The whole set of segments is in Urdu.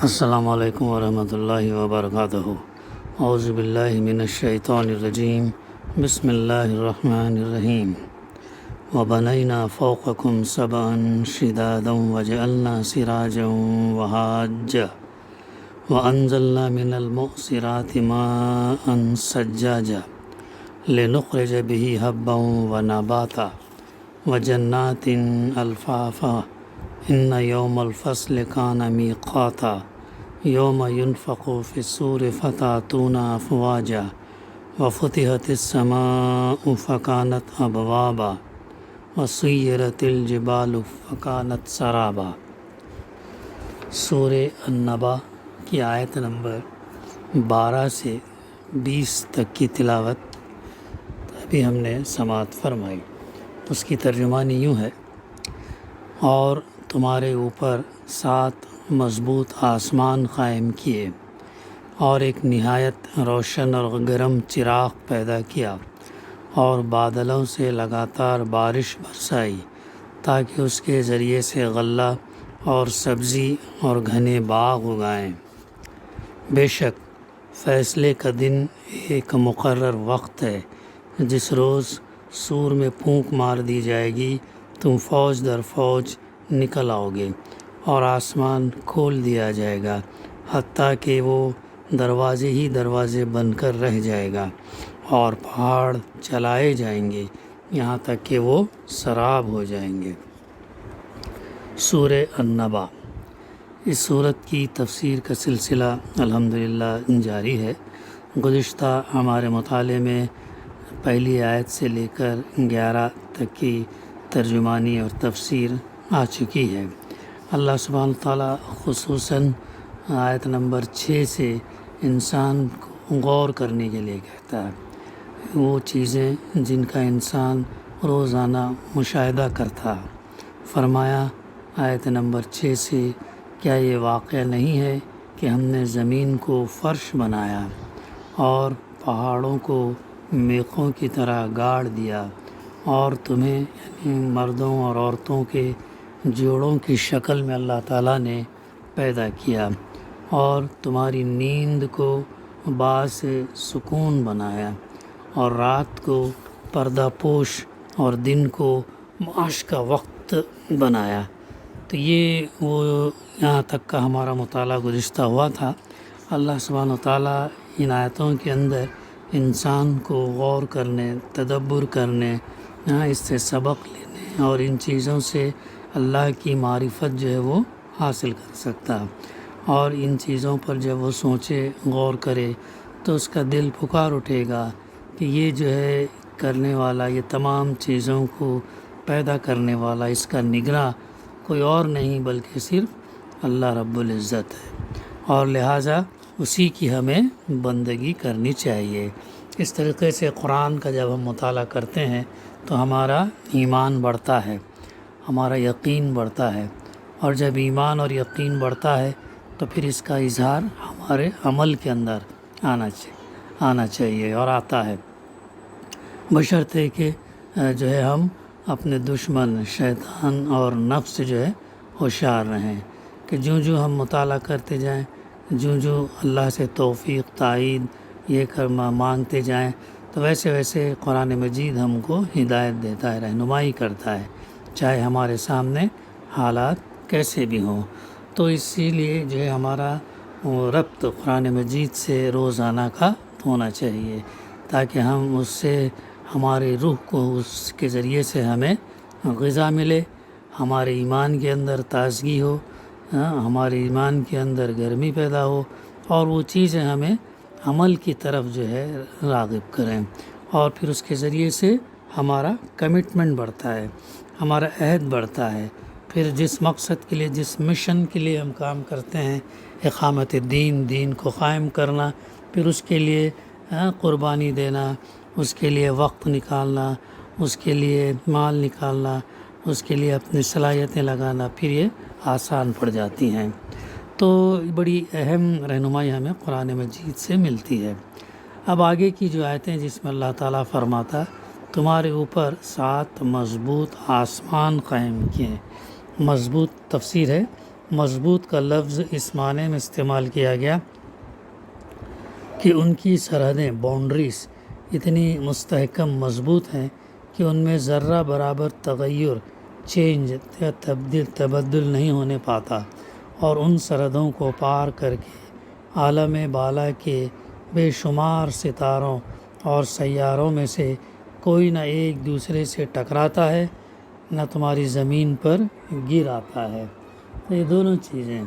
السلام علیکم ورحمۃ اللہ وبرکاتہ۔ اعوذ باللہ من الشیطان الرجیم، بسم اللہ الرحمن الرحیم۔ وبنینا فوقکم سبعا شدادا وجعلنا سراجا وہاجا وانزلنا من المعصرات ماء ثجاجا لنخرج به حبا ونباتا وجنات الفافا ان یوم الفصل کان میقاتا یوم ينفخ في الصور فتأتون أفواجا وفتحت السماء فكانت أبوابا وسيرت الجبال فكانت سرابا۔ سورہ النبا کی آیت نمبر 12 سے 20 تک کی تلاوت ابھی ہم نے سماعت فرمائی۔ اس کی ترجمانی یوں ہے: اور تمہارے اوپر 7 مضبوط آسمان قائم کیے اور ایک نہایت روشن اور گرم چراغ پیدا کیا اور بادلوں سے لگاتار بارش برسائی تاکہ اس کے ذریعے سے غلہ اور سبزی اور گھنے باغ اگائیں۔ بے شک فیصلے کا دن ایک مقرر وقت ہے، جس روز سور میں پھونک مار دی جائے گی، تم فوج در فوج نکل آؤ گے اور آسمان کھول دیا جائے گا حتیٰ کہ وہ دروازے ہی دروازے بن کر رہ جائے گا، اور پہاڑ چلائے جائیں گے یہاں تک کہ وہ سراب ہو جائیں گے۔ سورہ النبا۔ اس سورت کی تفسیر کا سلسلہ الحمدللہ جاری ہے۔ گزشتہ ہمارے مطالعے میں پہلی آیت سے لے کر 11 تک کی ترجمانی اور تفسیر آ چکی ہے۔ اللہ سبحانہ تعالیٰ خصوصاً آیت نمبر 6 سے انسان کو غور کرنے کے لیے کہتا ہے، وہ چیزیں جن کا انسان روزانہ مشاہدہ کرتا۔ فرمایا آیت نمبر 6 سے، کیا یہ واقعہ نہیں ہے کہ ہم نے زمین کو فرش بنایا اور پہاڑوں کو میخوں کی طرح گاڑ دیا اور تمہیں یعنی مردوں اور عورتوں کے جوڑوں کی شکل میں اللہ تعالیٰ نے پیدا کیا اور تمہاری نیند کو باعث سکون بنایا اور رات کو پردہ پوش اور دن کو معاش کا وقت بنایا۔ تو یہ وہ یہاں تک کا ہمارا مطالعہ گزشتہ ہوا تھا۔ اللہ سبحانہ وتعالیٰ ان آیتوں کے اندر انسان کو غور کرنے، تدبر کرنے، اس سے سبق لینے اور ان چیزوں سے اللہ کی معرفت جو ہے وہ حاصل کر سکتا، اور ان چیزوں پر جب وہ سوچے، غور کرے، تو اس کا دل پکار اٹھے گا کہ یہ جو ہے کرنے والا، یہ تمام چیزوں کو پیدا کرنے والا، اس کا نگراں کوئی اور نہیں بلکہ صرف اللہ رب العزت ہے، اور لہٰذا اسی کی ہمیں بندگی کرنی چاہیے۔ اس طریقے سے قرآن کا جب ہم مطالعہ کرتے ہیں تو ہمارا ایمان بڑھتا ہے، ہمارا یقین بڑھتا ہے، اور جب ایمان اور یقین بڑھتا ہے تو پھر اس کا اظہار ہمارے عمل کے اندر آنا چاہیے اور آتا ہے، بشرطے کہ جو ہے ہم اپنے دشمن شیطان اور نفس جو ہے ہوشیار رہیں کہ جو ہم مطالعہ کرتے جائیں، جو اللہ سے توفیق، تائید یہ مانگتے جائیں، تو ویسے ویسے قرآن مجید ہم کو ہدایت دیتا ہے، رہنمائی کرتا ہے، چاہے ہمارے سامنے حالات کیسے بھی ہوں۔ تو اسی لیے جو ہے ہمارا ربط قرآن مجید سے روزانہ کا ہونا چاہیے، تاکہ ہم اس سے ہمارے روح کو اس کے ذریعے سے ہمیں غذا ملے، ہمارے ایمان کے اندر تازگی ہو، ہمارے ایمان کے اندر گرمی پیدا ہو، اور وہ چیزیں ہمیں عمل کی طرف جو ہے راغب کریں، اور پھر اس کے ذریعے سے ہمارا کمٹمنٹ بڑھتا ہے، ہمارا عہد بڑھتا ہے، پھر جس مقصد کے لیے، جس مشن کے لیے ہم کام کرتے ہیں، اقامت دین کو قائم کرنا، پھر اس کے لیے قربانی دینا، اس کے لیے وقت نکالنا، اس کے لیے مال نکالنا، اس کے لیے اپنی صلاحیتیں لگانا، پھر یہ آسان پڑ جاتی ہیں۔ تو بڑی اہم رہنمائی ہمیں قرآن مجید سے ملتی ہے۔ اب آگے کی جو آیتیں جس میں اللہ تعالیٰ فرماتا، تمہارے اوپر 7 مضبوط آسمان قائم کیے ہیں۔ مضبوط تفسیر ہے مضبوط کا لفظ اس معنی میں استعمال کیا گیا کہ ان کی سرحدیں باؤنڈریز اتنی مستحکم مضبوط ہیں کہ ان میں ذرہ برابر تغیر، چینج یا تبدل نہیں ہونے پاتا، اور ان سرحدوں کو پار کر کے عالم بالا کے بے شمار ستاروں اور سیاروں میں سے کوئی نہ ایک دوسرے سے ٹکراتا ہے نہ تمہاری زمین پر گر آتا ہے۔ یہ دونوں چیزیں،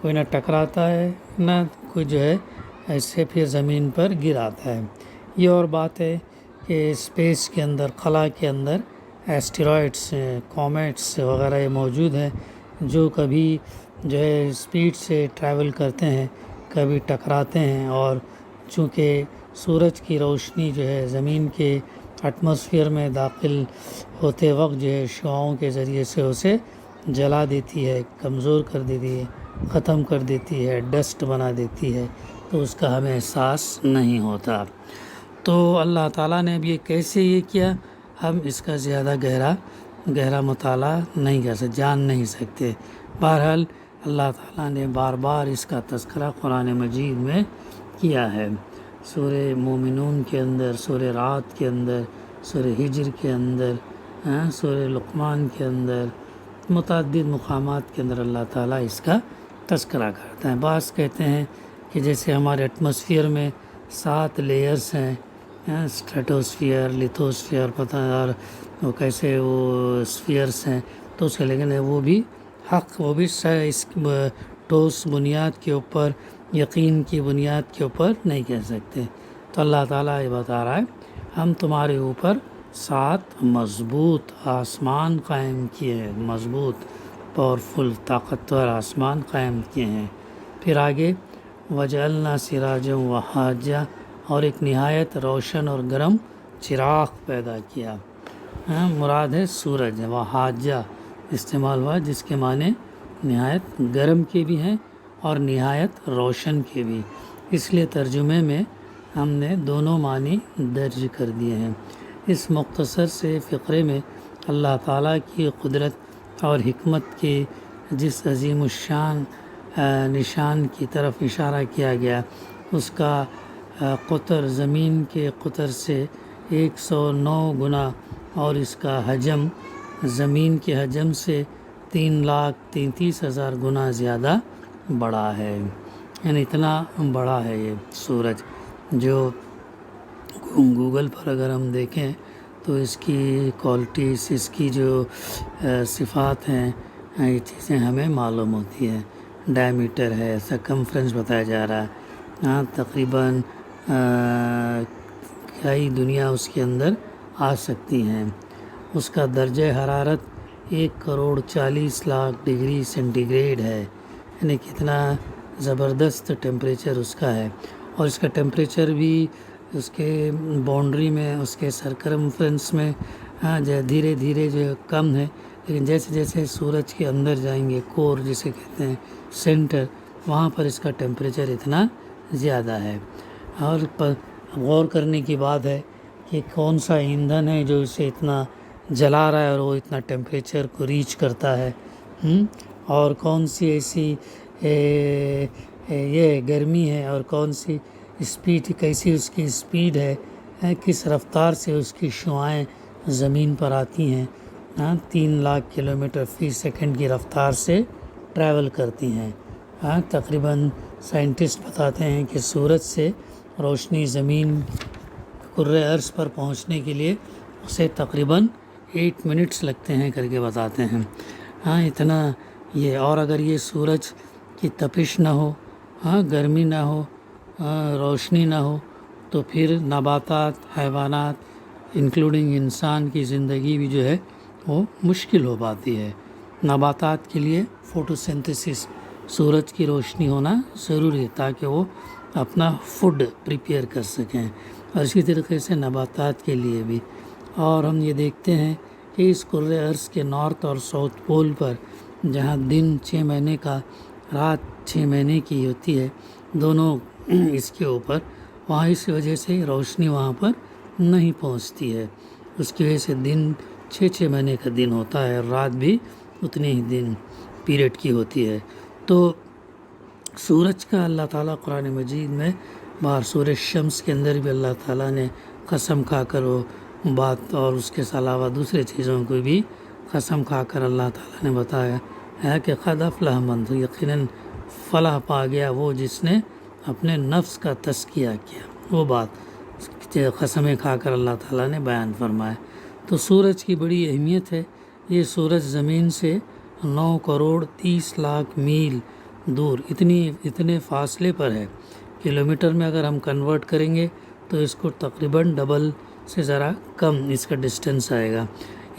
کوئی نہ ٹکراتا ہے نہ کوئی جو ہے ایسے پھر زمین پر گر آتا ہے۔ یہ اور بات ہے کہ اسپیس کے اندر، خلا کے اندر ایسٹیرائڈس، کومیٹس وغیرہ یہ موجود ہیں جو کبھی جو ہے اسپیڈ سے ٹریول کرتے ہیں، کبھی ٹکراتے ہیں، اور چونکہ سورج کی روشنی جو ہے زمین کے ایٹماسفیئر میں داخل ہوتے وقت جو ہے شعاعوں کے ذریعے سے اسے جلا دیتی ہے، کمزور کر دیتی ہے، ختم کر دیتی ہے، ڈسٹ بنا دیتی ہے، تو اس کا ہمیں احساس نہیں ہوتا۔ تو اللہ تعالیٰ نے اب یہ کیسے یہ کیا، ہم اس کا زیادہ گہرا مطالعہ نہیں کر سکتے، جان نہیں سکتے۔ بہرحال اللہ تعالیٰ نے بار بار اس کا تذکرہ قرآن مجید میں کیا ہے، سورہ مومنون کے اندر، سورہ رعد کے اندر، سورہ ہجر کے اندر، سورہ لقمان کے اندر، متعدد مقامات کے اندر اللہ تعالیٰ اس کا تذکرہ کرتا ہے۔ بعض کہتے ہیں کہ جیسے ہمارے ایٹماسفیئر میں 7 لیئرز ہیں، اسٹریٹوسفیئر، لیتھوسفیئر، پتہ اور وہ کیسے وہ اسفیئرس ہیں، تو اس کے لیکن وہ بھی حق، وہ بھی اس ٹھوس بنیاد کے اوپر، یقین کی بنیاد کے اوپر نہیں کہہ سکتے۔ تو اللہ تعالیٰ یہ بتا رہا ہے ہم تمہارے اوپر 7 مضبوط آسمان قائم کیے ہیں، مضبوط پاورفل طاقتور آسمان قائم کیے ہیں۔ پھر آگے وجعلنا سراجا وہاجا، اور ایک نہایت روشن اور گرم چراغ پیدا کیا۔ مراد ہے سورج، وہاجا استعمال ہوا جس کے معنی نہایت گرم کے بھی ہیں اور نہایت روشن کے بھی، اس لیے ترجمے میں ہم نے دونوں معنی درج کر دیے ہیں۔ اس مختصر سے فقرے میں اللہ تعالیٰ کی قدرت اور حکمت کے جس عظیم الشان نشان کی طرف اشارہ کیا گیا، اس کا قطر زمین کے قطر سے 109 گنا اور اس کا حجم زمین کے حجم سے 3,33,000 گنا زیادہ بڑا ہے، یعنی اتنا بڑا ہے یہ سورج، جو گوگل پر اگر ہم دیکھیں تو اس کی کوالٹیز، اس کی جو صفات ہیں، یہ چیزیں ہمیں معلوم ہوتی ہیں۔ ڈائمیٹر ہے، سرکمفرنس بتایا جا رہا ہے، تقریباً کئی دنیا اس کے اندر آ سکتی ہیں۔ اس کا درجہ حرارت 1,40,00,000 ڈگری سینٹی گریڈ ہے، یعنی کتنا زبردست ٹیمپریچر اس کا ہے، اور اس کا ٹیمپریچر بھی اس کے باؤنڈری میں، اس کے سرکمفرنس میں جو دھیرے دھیرے جو کم ہے، لیکن جیسے جیسے سورج کے اندر جائیں گے، کور جسے کہتے ہیں، سینٹر، وہاں پر اس کا ٹیمپریچر اتنا زیادہ ہے۔ اور غور کرنے کی بات ہے کہ کون سا ایندھن ہے جو اسے اتنا جلا رہا ہے اور وہ اتنا ٹیمپریچر کو ریچ کرتا ہے، اور کون سی ایسی یہ گرمی ہے، اور کون سی اسپیڈ، کیسی اس کی اسپیڈ ہے، کس رفتار سے اس کی شعاعیں زمین پر آتی ہیں، 3,00,000 کلومیٹر فی سیکنڈ کی رفتار سے ٹریول کرتی ہیں۔ تقریباً سائنٹسٹ بتاتے ہیں کہ سورج سے روشنی زمین کرۂ ارض پر پہنچنے کے لیے اسے تقریباً 8 منٹس لگتے ہیں کر کے بتاتے ہیں۔ اتنا یہ، اور اگر یہ سورج کی تپش نہ ہو، گرمی نہ ہو، روشنی نہ ہو، تو پھر نباتات، حیوانات انکلوڈنگ انسان کی زندگی بھی جو ہے وہ مشکل ہو پاتی ہے۔ نباتات کے لیے فوٹوسنتھسس، سورج کی روشنی ہونا ضروری ہے تاکہ وہ اپنا فوڈ پریپیئر کر سکیں، اور اسی طریقے سے نباتات کے لیے بھی۔ اور ہم یہ دیکھتے ہیں کہ اس کرۂ ارض کے نارتھ اور ساؤتھ پول پر، جہاں دن 6 مہینے کا، رات 6 مہینے کی ہوتی ہے، دونوں اس کے اوپر، وہاں اس وجہ سے روشنی وہاں پر نہیں پہنچتی ہے، اس کی وجہ سے دن 6 مہینے کا دن ہوتا ہے، اور رات بھی اتنے ہی دن پیریڈ کی ہوتی ہے۔ تو سورج کا اللہ تعالیٰ قرآن مجید میں باہر سورہ شمس کے اندر بھی اللہ تعالیٰ نے قسم کھا کر وہ بات، اور اس کے علاوہ دوسرے چیزوں کو بھی قسم کھا کر اللہ تعالیٰ نے بتایا ہے کہ قد افلح من، یقیناً فلاح پا گیا وہ جس نے اپنے نفس کا تزکیہ کیا، وہ بات قسمیں کھا کر اللہ تعالیٰ نے بیان فرمایا۔ تو سورج کی بڑی اہمیت ہے۔ یہ سورج زمین سے 9,30,00,000 میل دور، اتنے فاصلے پر ہے۔ کلومیٹر میں اگر ہم کنورٹ کریں گے تو اس کو تقریباً ڈبل سے ذرا کم اس کا ڈسٹنس آئے گا۔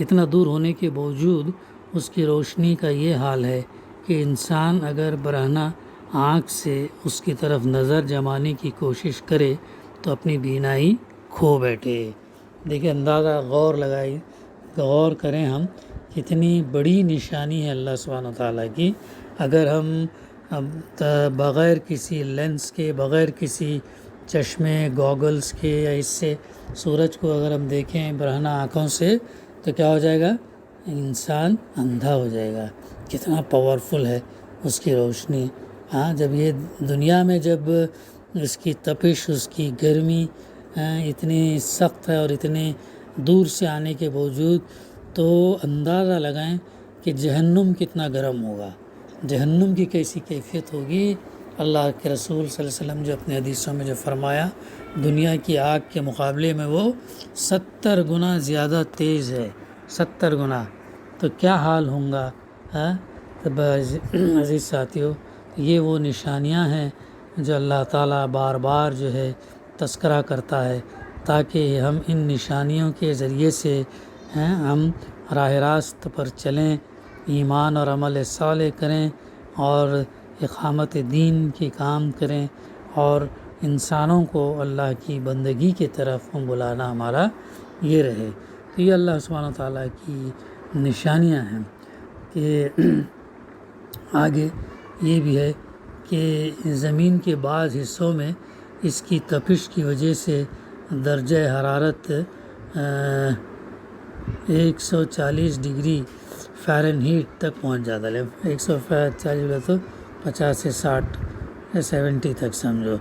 اتنا دور ہونے کے باوجود اس کی روشنی کا یہ حال ہے کہ انسان اگر برہنہ آنکھ سے اس کی طرف نظر جمانے کی کوشش کرے تو اپنی بینائی کھو بیٹھے۔ دیکھیں اندازہ غور کریں ہم، کتنی بڑی نشانی ہے اللہ سبحانہ وتعالیٰ کی۔ اگر ہم بغیر کسی لینس کے، بغیر کسی چشمے گوگلز کے یا اس سے سورج کو اگر ہم دیکھیں برہنہ آنکھوں سے تو کیا ہو جائے گا؟ انسان اندھا ہو جائے گا۔ کتنا پاورفل ہے اس کی روشنی۔ ہاں، جب یہ دنیا میں جب اس کی تپش، اس کی گرمی اتنی سخت ہے اور اتنے دور سے آنے کے باوجود، تو اندازہ لگائیں کہ جہنم کتنا گرم ہوگا، جہنم کی کیسی کیفیت ہوگی۔ اللہ کے رسول صلی اللہ علیہ وسلم جو اپنے حدیثوں میں جو فرمایا، دنیا کی آگ کے مقابلے میں وہ 70 گنا زیادہ تیز ہے، 70 گنا۔ تو کیا حال ہوں گا؟ عزیز ساتھیو، یہ وہ نشانیاں ہیں جو اللہ تعالیٰ بار بار جو ہے تذکرہ کرتا ہے، تاکہ ہم ان نشانیوں کے ذریعے سے ہم راہ راست پر چلیں، ایمان اور عمل صالح کریں اور اقامت دین کی کام کریں، اور انسانوں کو اللہ کی بندگی کی طرف بلانا ہمارا یہ رہے۔ تو یہ اللہ سبحانہ وتعالیٰ کی نشانیاں ہیں۔ کہ آگے یہ بھی ہے کہ زمین کے بعض حصوں میں اس کی تپش کی وجہ سے درجہ حرارت 140 ڈگری فارنہیٹ تک پہنچ جاتا ہے۔ 140 تو 50 سے 60 یا 70 تک سمجھو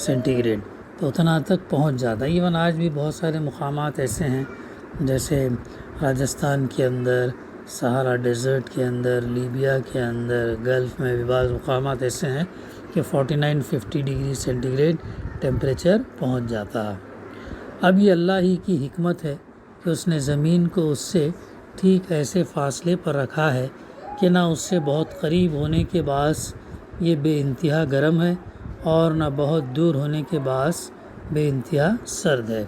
سینٹی گریڈ، تو اتنا تک پہنچ جاتا ہے۔ ایون آج بھی بہت سارے مقامات ایسے ہیں، جیسے راجستھان کے اندر، سہارا ڈیزرٹ کے اندر، لیبیا کے اندر، گلف میں بھی بعض مقامات ایسے ہیں کہ 49-50 ڈگری سینٹی گریڈ ٹیمپریچر پہنچ جاتا ہے۔ اب یہ اللہ ہی کی حکمت ہے کہ اس نے زمین کو اس سے ٹھیک ایسے فاصلے پر رکھا ہے کہ نہ اس سے بہت قریب ہونے کے باعث یہ بے انتہا گرم ہے اور نہ بہت دور ہونے کے باعث بے انتہا سرد ہے۔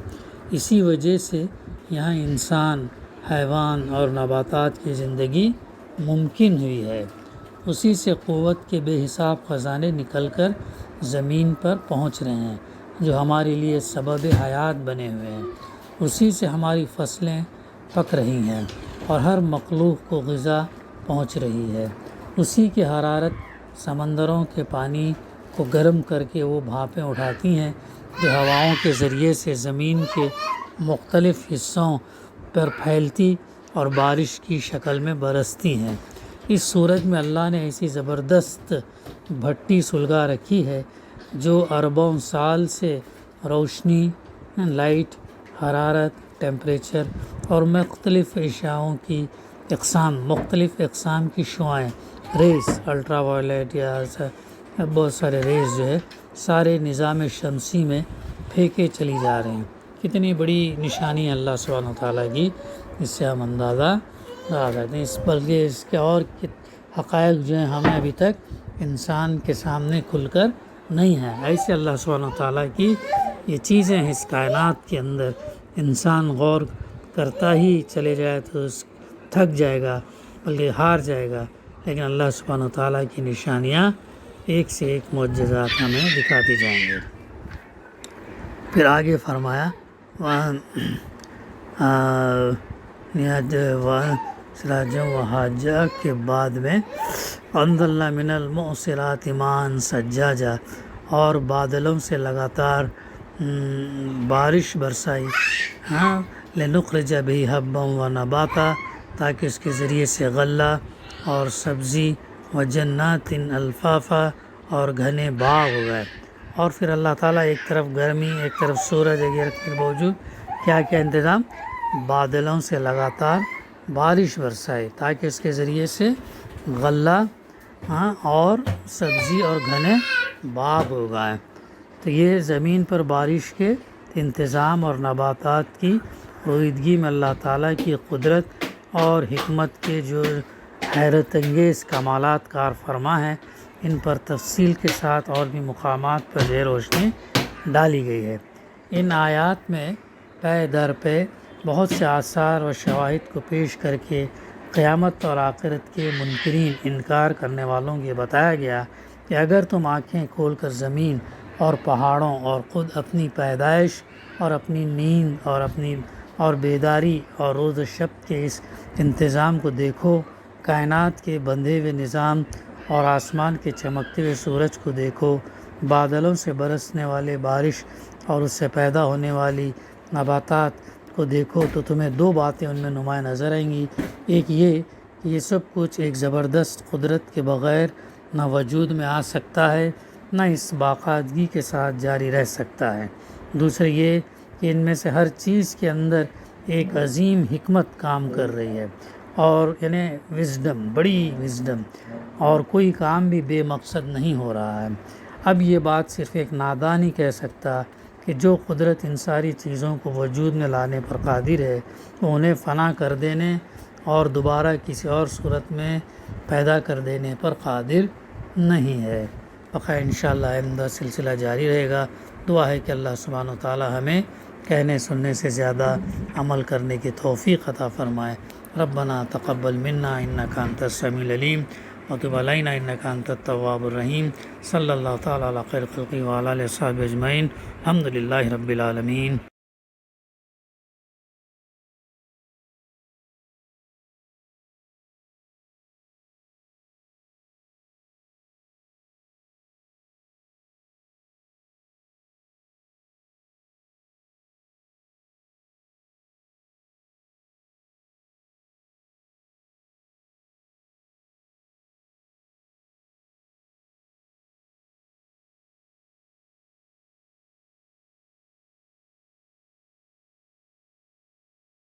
اسی وجہ سے یہاں انسان، حیوان اور نباتات کی زندگی ممکن ہوئی ہے۔ اسی سے قوت کے بے حساب خزانے نکل کر زمین پر پہنچ رہے ہیں جو ہمارے لیے سبب حیات بنے ہوئے ہیں۔ اسی سے ہماری فصلیں پک رہی ہیں اور ہر مخلوق کو غذا پہنچ رہی ہے۔ اسی کی حرارت سمندروں کے پانی کو گرم کر کے وہ بھاپیں اٹھاتی ہیں جو ہواؤں کے ذریعے سے زمین کے مختلف حصوں پر پھیلتی اور بارش کی شکل میں برستی ہیں۔ اس سورج میں اللہ نے ایسی زبردست بھٹی سلگا رکھی ہے جو اربوں سال سے روشنی، لائٹ، حرارت، ٹیمپریچر اور مختلف اشیاءوں کی مختلف اقسام کی شعاعیں، ریز، الٹرا وائلیٹ یا بہت سارے ریز جو ہے سارے نظام شمسی میں پھینکے چلی جا رہے ہیں۔ کتنی بڑی نشانی اللہ سبحانہ وتعالیٰ کی، اس سے ہم اندازہ لگا سکتے ہیں۔ بلکہ اس کے اور حقائق جو ہیں ہمیں ابھی تک انسان کے سامنے کھل کر نہیں ہیں۔ ایسے اللہ سبحانہ وتعالیٰ کی یہ چیزیں ہیں اس کائنات کے اندر، انسان غور کرتا ہی چلے جائے تو تھک جائے گا، بلکہ ہار جائے گا، لیکن اللہ سبحانہ وتعالیٰ کی نشانیاں ایک سے ایک معجزات ہمیں دکھاتی جائیں گے۔ پھر آگے فرمایا سراجوں و حاجہ کے بعد میں انزلنا من المعصرات ماء ثجاجا، اور بادلوں سے لگاتار بارش برسائی، لنخرج به حبا و نباتا، تاکہ اس کے ذریعے سے غلہ اور سبزی وجنات الفافا، اور گھنے باغ ہو گئے۔ اور پھر اللہ تعالیٰ ایک طرف گرمی، ایک طرف سورج، ایک کے باوجود کیا کیا انتظام، بادلوں سے لگاتار بارش برسائے تاکہ اس کے ذریعے سے غلہ اور سبزی اور گھنے باغ اگائے۔ تو یہ زمین پر بارش کے انتظام اور نباتات کی رویدگی میں اللہ تعالیٰ کی قدرت اور حکمت کے جو حیرت انگیز کمالات کار فرما ہیں، ان پر تفصیل کے ساتھ اور بھی مقامات پر روشنی ڈالی گئی ہے۔ ان آیات میں پے در پہ بہت سے آثار و شواہد کو پیش کر کے قیامت اور آخرت کے منکرین، انکار کرنے والوں کو بتایا گیا کہ اگر تم آنکھیں کھول کر زمین اور پہاڑوں اور خود اپنی پیدائش اور اپنی نیند اور بیداری اور روز و شب کے اس انتظام کو دیکھو، کائنات کے بندھے ہوئے نظام اور آسمان کے چمکتے ہوئے سورج کو دیکھو، بادلوں سے برسنے والے بارش اور اس سے پیدا ہونے والی نباتات کو دیکھو، تو تمہیں دو باتیں ان میں نمایاں نظر آئیں گی۔ ایک یہ کہ یہ سب کچھ ایک زبردست قدرت کے بغیر نہ وجود میں آ سکتا ہے، نہ اس باقاعدگی کے ساتھ جاری رہ سکتا ہے۔ دوسرے یہ کہ ان میں سے ہر چیز کے اندر ایک عظیم حکمت کام کر رہی ہے، اور یعنی وزڈم، بڑی وزڈم، اور کوئی کام بھی بے مقصد نہیں ہو رہا ہے۔ اب یہ بات صرف ایک نادان ہی کہہ سکتا کہ جو قدرت ان ساری چیزوں کو وجود میں لانے پر قادر ہے، وہ انہیں فنا کر دینے اور دوبارہ کسی اور صورت میں پیدا کر دینے پر قادر نہیں ہے۔ بقیہ انشاءاللہ آئندہ سلسلہ جاری رہے گا۔ دعا ہے کہ اللہ سبحانہ و تعالی ہمیں کہنے سننے سے زیادہ عمل کرنے کی توفیق عطا فرمائے۔ ربنا تقبل منا انک انت السمیع العلیم وتب علینا انک انت التواب الرحیم۔ صلی اللہ تعالی علی خیر خلقہ وعلی آلہ وصحبہ اجمعین۔ الحمد للہ رب العالمین۔